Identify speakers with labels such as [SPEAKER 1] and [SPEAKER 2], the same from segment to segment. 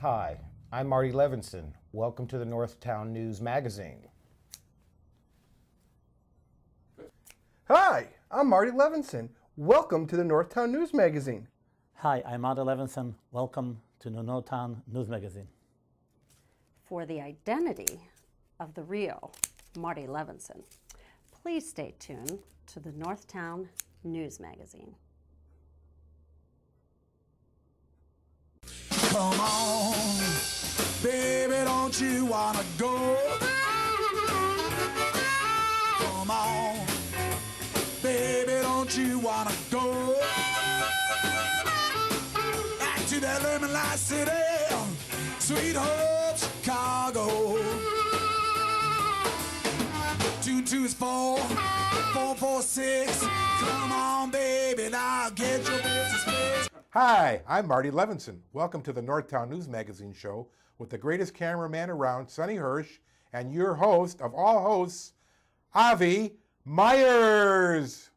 [SPEAKER 1] Hi, I'm Marty Levinson. Welcome to the Northtown News Magazine.
[SPEAKER 2] Hi, I'm Marty Levinson. Welcome to the Northtown News Magazine.
[SPEAKER 3] Hi, I'm Marty Levinson. Welcome to the Northtown News Magazine.
[SPEAKER 4] For the identity of the real Marty Levinson, please stay tuned to the Northtown News Magazine.
[SPEAKER 5] Come on, baby, don't you wanna go? Come on, baby, don't you wanna go? Back to that lemon light city, sweet Hope, Chicago. 224 446. Come on, baby, now get your business fixed.
[SPEAKER 6] Hi, I'm Marty Levinson. Welcome to the Northtown News Magazine show with the greatest cameraman around, Sonny Hirsch, and your host of all hosts, Avi Myers.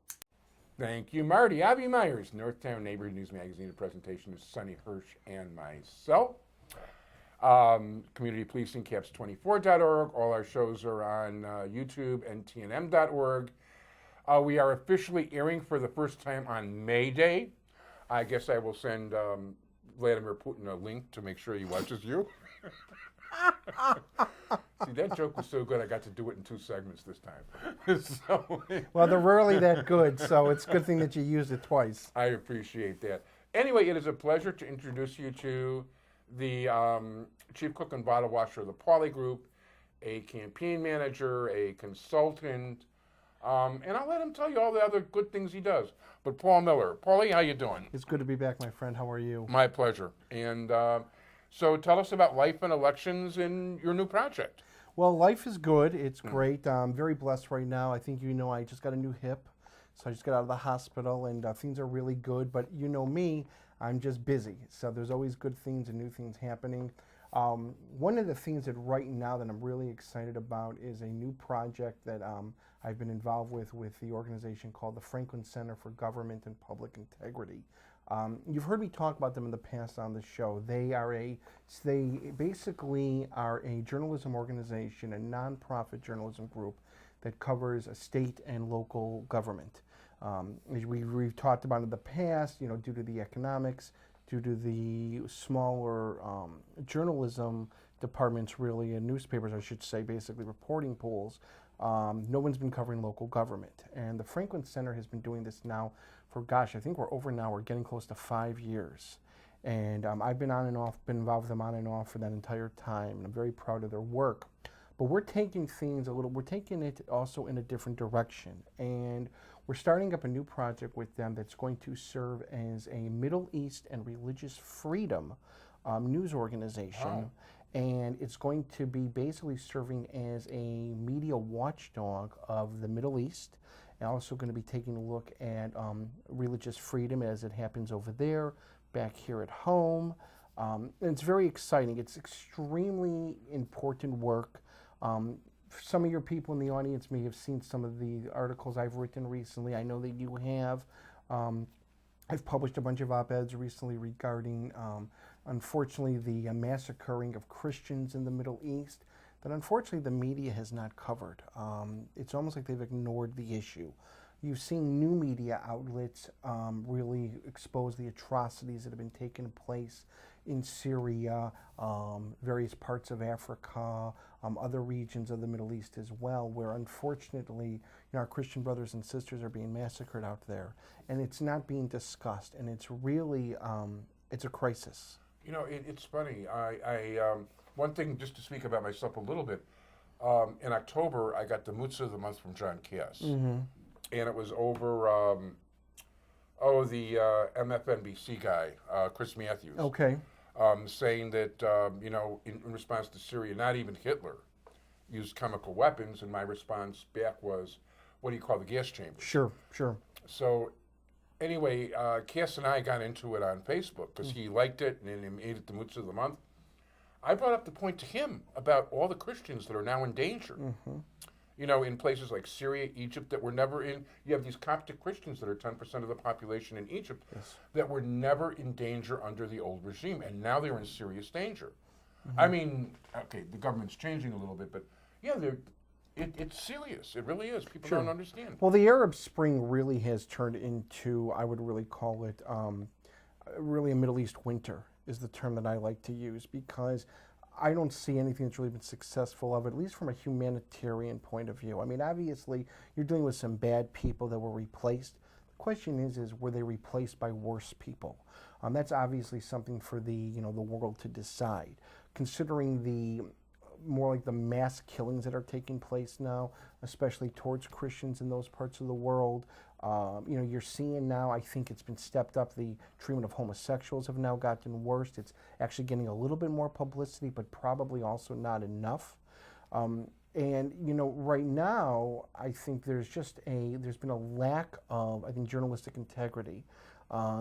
[SPEAKER 7] Thank you, Marty. Avi Myers, Northtown Neighborhood News Magazine. The presentation is Sonny Hirsch and myself. Community Policing, caps24.org. All our shows are on YouTube and tnm.org. We are officially airing for the first time on May Day. I guess I will send Vladimir Putin a link to make sure he watches you. See, that joke was so good, I got to do it in 2 segments this time.
[SPEAKER 2] Well, they're rarely that good, so it's a good thing that you used it twice.
[SPEAKER 7] I appreciate that. Anyway, it is a pleasure to introduce you to the chief cook and bottle washer of the Pauly Group, a campaign manager, a consultant, and I'll let him tell you all the other good things he does. But Paul Miller. Paulie, how you doing?
[SPEAKER 2] It's good to be back, my friend. How are you?
[SPEAKER 7] My pleasure. And so tell us about life and elections in your new project.
[SPEAKER 2] Well, life is good. It's great. I'm very blessed right now. I think you know I just got a new hip, so I just got out of the hospital, and things are really good. But you know me, I'm just busy. So there's always good things and new things happening. One of the things that right now that I'm really excited about is a new project that I've been involved with the organization called the Franklin Center for Government and Public Integrity. You've heard me talk about them in the past on the show. They basically are a journalism organization, a nonprofit journalism group that covers a state and local government. We've talked about in the past, you know, due to the economics, due to the smaller journalism departments, really, and newspapers, I should say, basically reporting pools, no one's been covering local government. And the Franklin Center has been doing this now for, gosh, I think we're getting close to 5 years. And I've been on and off, been involved with them on and off for that entire time, and I'm very proud of their work. But we're taking it also in a different direction. And we're starting up a new project with them that's going to serve as a Middle East and religious freedom news organization.
[SPEAKER 7] Oh.
[SPEAKER 2] And it's going to be basically serving as a media watchdog of the Middle East, and also going to be taking a look at religious freedom as it happens over there, back here at home. And it's very exciting. It's extremely important work. Some of your people in the audience may have seen some of the articles I've written recently. I know that you have. I've published a bunch of op-eds recently regarding, unfortunately, the massacring of Christians in the Middle East that unfortunately the media has not covered. It's almost like they've ignored the issue. You've seen new media outlets really expose the atrocities that have been taking place in Syria, various parts of Africa, other regions of the Middle East as well, where unfortunately, you know, our Christian brothers and sisters are being massacred out there, and it's not being discussed, and it's really, it's a crisis.
[SPEAKER 7] You know, it's funny. One thing, just to speak about myself a little bit, in October, I got the Mutza of the Month from John Cass.
[SPEAKER 2] Mm-hmm.
[SPEAKER 7] And it was over, the MFNBC guy, Chris Matthews.
[SPEAKER 2] Okay.
[SPEAKER 7] Saying that, you know, in response to Syria, not even Hitler used chemical weapons, and my response back was, what do you call the gas chamber?
[SPEAKER 2] Sure, sure.
[SPEAKER 7] So anyway, Cass and I got into it on Facebook because he liked it and he made it the Mutza of the Month. I brought up the point to him about all the Christians that are now in danger.
[SPEAKER 2] Mm-hmm.
[SPEAKER 7] You know, in places like Syria, Egypt, that were never in. You have these Coptic Christians that are 10% of the population in Egypt that were never in danger under the old regime, and now they're in serious danger. I mean, okay, the government's changing a little bit, but yeah, it's serious. It really is. People don't understand.
[SPEAKER 2] Well, the Arab Spring really has turned into, I would really call it, really a Middle East winter is the term that I like to use, because I don't see anything that's really been successful of it, at least from a humanitarian point of view. I mean, obviously, you're dealing with some bad people that were replaced. The question is were they replaced by worse people? That's obviously something for the the world to decide. Considering the more like the mass killings that are taking place now, especially towards Christians in those parts of the world. You're seeing now, I think it's been stepped up, the treatment of homosexuals have now gotten worse. It's actually getting a little bit more publicity, but probably also not enough. Right now, I think there's been a lack of, I think, journalistic integrity.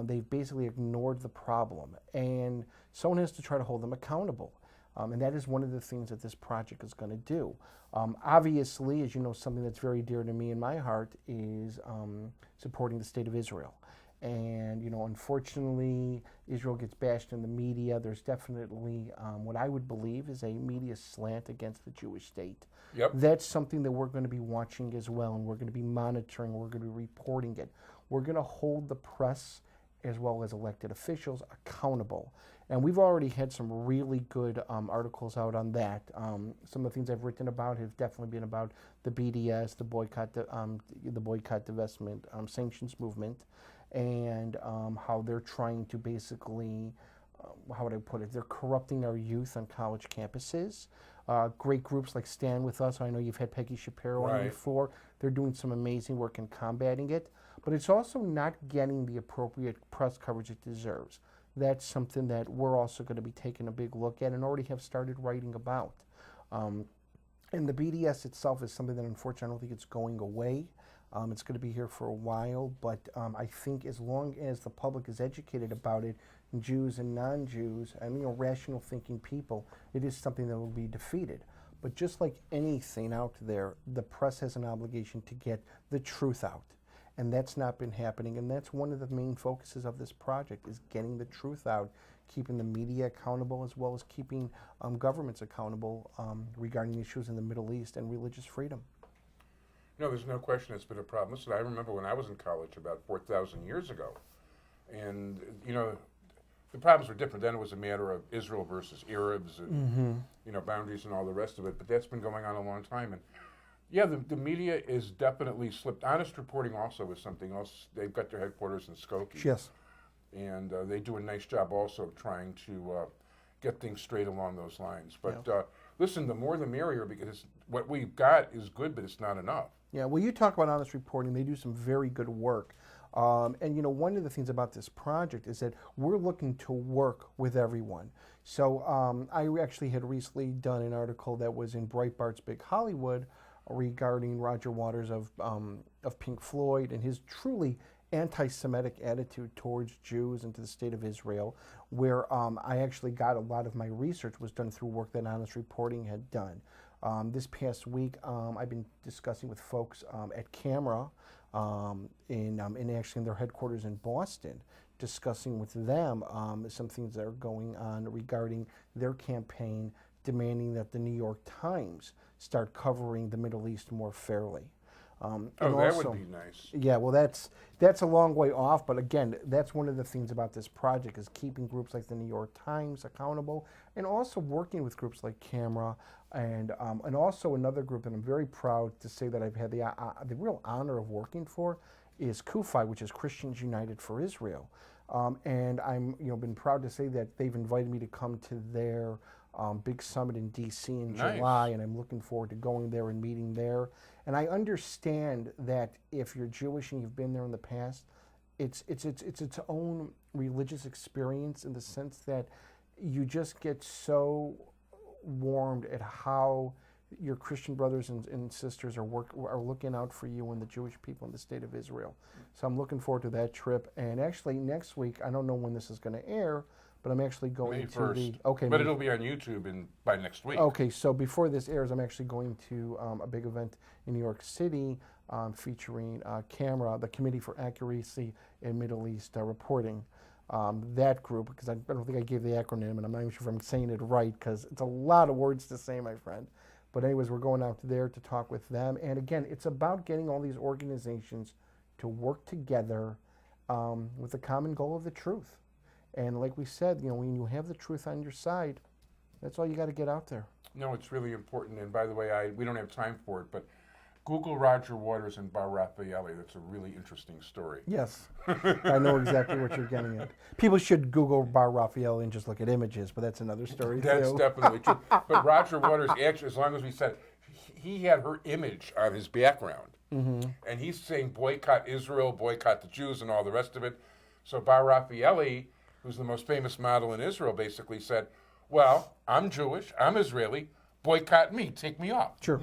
[SPEAKER 2] They've basically ignored the problem, and someone has to try to hold them accountable. And that is one of the things that this project is going to do. Obviously, as you know, something that's very dear to me in my heart is supporting the state of Israel. And, unfortunately, Israel gets bashed in the media. There's definitely what I would believe is a media slant against the Jewish state.
[SPEAKER 7] Yep.
[SPEAKER 2] That's something that we're going to be watching as well, and we're going to be monitoring, we're going to be reporting it. We're going to hold the press as well as elected officials accountable. And we've already had some really good articles out on that. Some of the things I've written about have definitely been about the BDS, the boycott, divestment, sanctions movement, and how they're trying to basically, how would I put it? They're corrupting our youth on college campuses. Great groups like Stand With Us. I know you've had Peggy Shapiro on before. They're doing some amazing work in combating it. But it's also not getting the appropriate press coverage it deserves. That's something that we're also going to be taking a big look at and already have started writing about. And the BDS itself is something that unfortunately I don't think it's going away. It's going to be here for a while, but I think as long as the public is educated about it, Jews and non-Jews, and rational thinking people, it is something that will be defeated. But just like anything out there, the press has an obligation to get the truth out. And that's not been happening, and that's one of the main focuses of this project, is getting the truth out, keeping the media accountable, as well as keeping governments accountable regarding issues in the Middle East and religious freedom.
[SPEAKER 7] There's no question it's been a problem. Listen, I remember when I was in college about 4,000 years ago, and, the problems were different. Then it was a matter of Israel versus Arabs and, boundaries and all the rest of it, but that's been going on a long time. And yeah, the media is definitely slipped. Honest Reporting also is something else. They've got their headquarters in Skokie.
[SPEAKER 2] Yes.
[SPEAKER 7] And they do a nice job also of trying to get things straight along those lines. But listen, the more the merrier, because what we've got is good, but it's not enough.
[SPEAKER 2] Yeah, well, you talk about Honest Reporting. They do some very good work. And one of the things about this project is that we're looking to work with everyone. So I actually had recently done an article that was in Breitbart's Big Hollywood regarding Roger Waters of Pink Floyd and his truly anti-Semitic attitude towards Jews and to the state of Israel, where I actually got a lot of my research was done through work that Honest Reporting had done. This past week, I've been discussing with folks at Camera in their headquarters in Boston, discussing with them some things that are going on regarding their campaign demanding that the New York Times start covering the Middle East more fairly.
[SPEAKER 7] That would be nice.
[SPEAKER 2] Yeah, well, that's a long way off, but again, that's one of the things about this project is keeping groups like the New York Times accountable, and also working with groups like Camera, and also another group that I'm very proud to say that I've had the real honor of working for is CUFI, which is Christians United for Israel, and I'm been proud to say that they've invited me to come to their big summit in D.C. in July, and I'm looking forward to going there and meeting there. And I understand that if you're Jewish and you've been there in the past, it's its own religious experience in the sense that you just get so warmed at how your Christian brothers and sisters are looking out for you and the Jewish people in the state of Israel. So I'm looking forward to that trip. And actually next week, I don't know when this is going to air, but I'm actually going
[SPEAKER 7] May
[SPEAKER 2] to
[SPEAKER 7] 1st.
[SPEAKER 2] the okay.
[SPEAKER 7] But
[SPEAKER 2] May-
[SPEAKER 7] it'll be on YouTube by next week.
[SPEAKER 2] Okay, so before this airs, I'm actually going to a big event in New York City featuring CAMERA, the Committee for Accuracy in Middle East Reporting. That group, because I don't think I gave the acronym, and I'm not even sure if I'm saying it right, because it's a lot of words to say, my friend. But anyways, we're going out there to talk with them. And again, it's about getting all these organizations to work together with the common goal of the truth. And like we said, when you have the truth on your side, that's all you got to get out there.
[SPEAKER 7] No, it's really important. And by the way, we don't have time for it, but Google Roger Waters and Bar Raffaelli. That's a really interesting story.
[SPEAKER 2] Yes, I know exactly what you're getting at. People should Google Bar Raffaelli and just look at images, but that's another story
[SPEAKER 7] That's
[SPEAKER 2] too.
[SPEAKER 7] definitely true. But Roger Waters, actually, as long as we said, he had her image on his background. And he's saying boycott Israel, boycott the Jews, and all the rest of it. So Bar Raffaelli, who's the most famous model in Israel, basically said, well, I'm Jewish, I'm Israeli, boycott me, take me off.
[SPEAKER 2] Sure.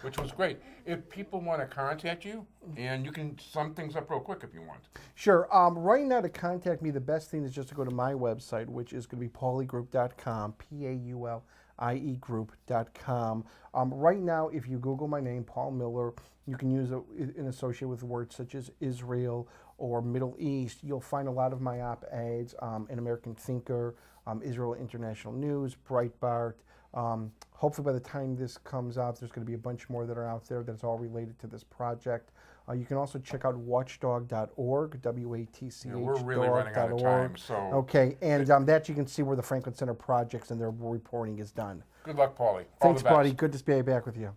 [SPEAKER 7] Which was great. If people want to contact you, and you can sum things up real quick if you want.
[SPEAKER 2] Sure. Right now, to contact me, the best thing is just to go to my website, which is going to be pauliegroup.com, P-A-U-L-I-E group.com. Right now, if you Google my name, Paul Miller, you can use it in associate with words such as Israel or Middle East. You'll find a lot of my op-eds in American Thinker, Israel International News, Breitbart. Hopefully by the time this comes out, there's going to be a bunch more that are out there that's all related to this project. You can also check out watchdog.org, W-A-T-C-H.
[SPEAKER 7] We're really running out of time, so
[SPEAKER 2] Okay, and that you can see where the Franklin Center projects and their reporting is done.
[SPEAKER 7] good luck, Paulie. All
[SPEAKER 2] Thanks,
[SPEAKER 7] the best.
[SPEAKER 2] buddy. Good to be back with you.